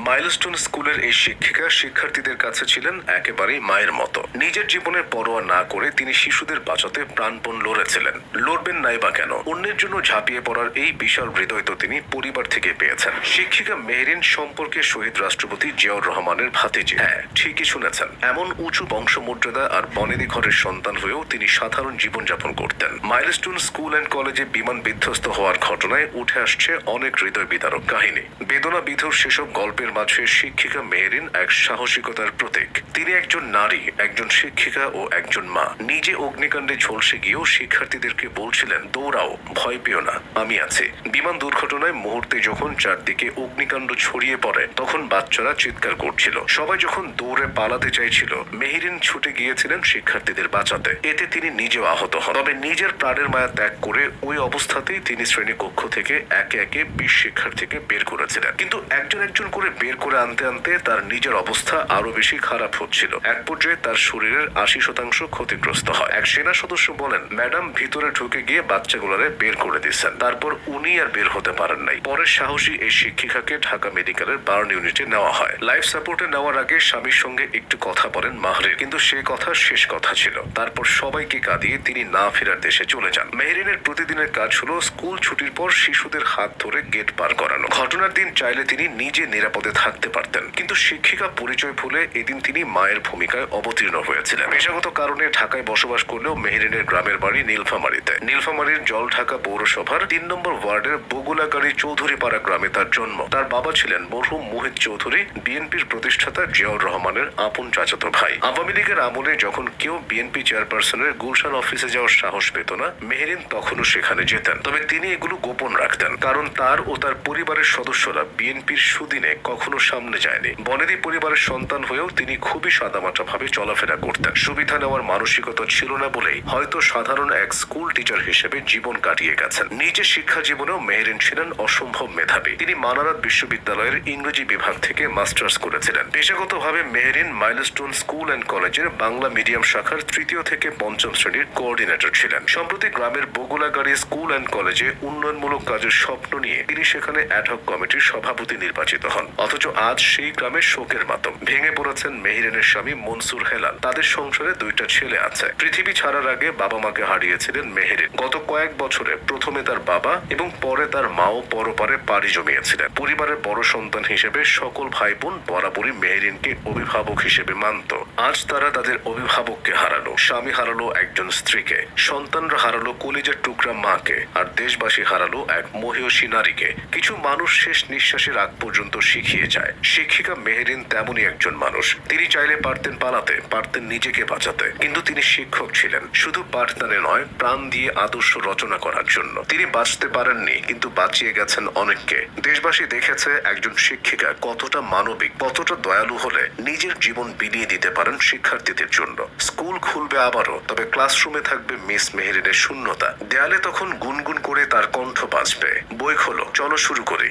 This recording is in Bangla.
মাইলস্টোন স্কুলের এই শিক্ষিকা শিক্ষার্থীদের কাছে ছিলেন একেবারেই মায়ের মতো। নিজের জীবনের পরোয়া না করে তিনি শিশুদের বাঁচাতে প্রাণপণ লড়েছিলেন। লড়বেন নাই বা কেন? অন্যের জন্য ঝাঁপিয়ে পড়ার এই বিশাল হৃদয় তো তিনি পরিবার থেকে পেয়েছেন। শিক্ষিকা মেহেরিন সম্পর্কে শহীদ রাষ্ট্রপতি জিয়াউর রহমানের ভাতিজি। হ্যাঁ, ঠিকই শুনেছেন। এমন উঁচু বংশমর্যাদা আর বনেদি ঘরের সন্তান হয়েও তিনি সাধারণ জীবনযাপন করতেন। মাইলস্টোন স্কুল অ্যান্ড কলেজে বিমান বিধ্বস্ত হওয়ার ঘটনায় উঠে আসছে অনেক হৃদয় বিদারক কাহিনী। বেদনা বিধুর সেসব গল্পের মাঝে শিক্ষিকা মেহেরিন এক সাহসিকতার প্রতীক। তিনি একজন নারী, একজন শিক্ষিকা ও একজন মা। নিজে অগ্নিকাণ্ডে ঝলসে গিয়েও শিক্ষার্থীদেরকে বলছিলেন, দৌড়াও, ভয় পেও না, আমি আছি। বিমান দুর্ঘটনায় মুহূর্তে যখন চারদিকে অগ্নিকাণ্ড ছড়িয়ে পড়ে তখন বাচ্চারা চিৎকার করছিল। সবাই যখন দৌড়ে পালাতে চাইছিল, মেহেরিন ছুটে গিয়েছিলেন শিক্ষার্থীদের বাঁচাতে। এতে তিনি নিজেও আহত হন। তবে নিজের প্রাণের মায়া ত্যাগ করে ওই অবস্থাতেই তিনি শ্রেণীকক্ষ থেকে একে একে 20 শিক্ষার্থীকে বের করেছিলেন। কিন্তু একজন একজন করে বের করে আনতে আনতে তার নিজের অবস্থা আরো বেশি খারাপ হচ্ছিল। এক পর্যায়ে তার শরীরের 80% ক্ষতিগ্রস্ত হয়। এক সেনা সদস্য বলেন, ম্যাডাম ভিতরে ঢুকে গিয়ে বাচ্চাগুলোরে বের করে দিচ্ছেন। তারপর উনি আর বের হতে পারেন নাই। পরে সাহসী এই শিক্ষিকাকে ঢাকা মেডিকেলের বার্ন ইউনিটে নেওয়া হয়। লাইফ সাপোর্টে নেওয়ার আগে স্বামীর সঙ্গে একটু কথা বলেন মাহরিন, কিন্তু সে কথা শেষ কথা ছিল। তারপর সবাইকে কাঁদিয়ে তিনি না ফেরার দেশে চলে যান। মেহেরিনের প্রতিদিনের কাজ হলো স্কুল ছুটির পর শিশুদের হাত ধরে গেট পার করানো। ঘটনার দিন চাইলে তিনি নিজে নিরাপদে থাকতে পারতেন, কিন্তু শিক্ষিকা পরিচয় ভুলে এদিন তিনি মায়ের ভূমিকায় অবতীর্ণ হয়েছিলেন। পেশাগত কারণে ঢাকায় বসবাস করলেও মেহেরিনের গ্রামের বাড়ি নীলফামারীতে। নীলফামারীর জলঢাকা পৌরসভার 3 নম্বর ওয়ার্ডের বগুলাগাড়ি চৌধুরীপাড়া গ্রামে তার জন্ম। তার বাবা ছিলেন মরহুম মুহিত চৌধুরী, বিএনপির প্রতিষ্ঠাতা জিয়াউর রহমানের আপন চাচাতো ভাই। আওয়ামী লীগের আমলে যখন কেউ বিএনপি চেয়ারপারসনের গুলশান অফিসে যাওয়ার সাহস পেত না, মেহেরিন তখনও সেখানে যেতেন। তবে তিনি এগুলো গোপন রাখতেন, কারণ তার ও তার পরিবারের সদস্যরা বিএনপির সুদিনে কখনো সামনে যায়নি। বনেদি পরিবারের সন্তান হয়েও তিনি খুবই সাদামাটা ভাবে চলাফেরা করতেন। সুবিধা নেওয়ার মানসিকতা ছিল না বলেই হয়তো সাধারণ এক স্কুল টিচার হিসেবে জীবন কাটিয়ে গেছেন। নিজের শিক্ষা জীবনেও মেহেরিন ছিলেন অসম্ভব মেধাবী। তিনি মানারাত বিশ্ববিদ্যালয়ের ইংরেজি বিভাগ থেকে মাস্টার্স করেছিলেন। পেশাগতভাবে মেহেরিন মাইলস্টোন স্কুল অ্যান্ড কলেজের বাংলা মিডিয়াম শাখার 3য় থেকে 5ম শ্রেণীর কোঅর্ডিনেটর ছিলেন। সম্প্রতি গ্রামের বগুলাগাড়ি স্কুল অ্যান্ড কলেজে উন্নয়নমূলক কাজের স্বপ্ন নিয়ে তিনি সেখানে অ্যাডহক কমিটির সভাপতি নির্বাচিত হন। অথচ আজ সেই গ্রামে শোকের মাতম। ভেঙে পড়েছেন মেহেরিনের স্বামী মনসুর হেলাল। তাদের সংসারে 2টা ছেলে আছে। পৃথিবী ছাড়ার আগে বাবা মাকে হারিয়েছিলেন মেহেরিন। গত কয়েক বছরে প্রথমে তার বাবা এবং পরে তার মাও পরপারে পাড়ি জমিয়েছিলেন। পরিবারের বড় সন্তান হিসেবে সকল ভাই বোন বরাবরই মেহেরিনকে অভিভাবক হিসেবে মানত। আজ তারা তাদের অভিভাবককে হারালো, স্বামী হারালো একজন স্ত্রীকে, সন্তানরা হারালো কলিজার টুকরা মাকে, আর দেশবাসী হারালো এক মহিয়সী নারীকে। কিছু মানুষ শেষ নিঃশ্বাসের আগ পর্যন্ত শিখিয়ে যায়। শিক্ষিকা মেহেরিন তেমনই একজন মানুষ। তিনি চাইলে পারতেন পালাতে, পারতেন নিজেকে বাঁচাতে, কিন্তু তিনি শিক্ষক ছিলেন শুধু পাঠদানে নয়, প্রাণ দিয়ে আদর্শ রচনা করার জন্য। তিনি বাঁচতে পারেননি, কিন্তু বাঁচিয়ে গেছেন অনেককে। দেশবাসী দেখেছে একজন শিক্ষিকা কতটা মানবিক, কতটা দয়ালু হলে নিজের জীবন বিলিয়ে দিতে পারেন শিক্ষার্থীদের জন্য। স্কুল খুলবে আবারও, তবে ক্লাসরুমে থাকবে মিস মেহেরিনের শূন্যতা। দেয়ালে তখন গুনগুন করে তার কণ্ঠ বাজবে, বই খোলো, চলো শুরু করি।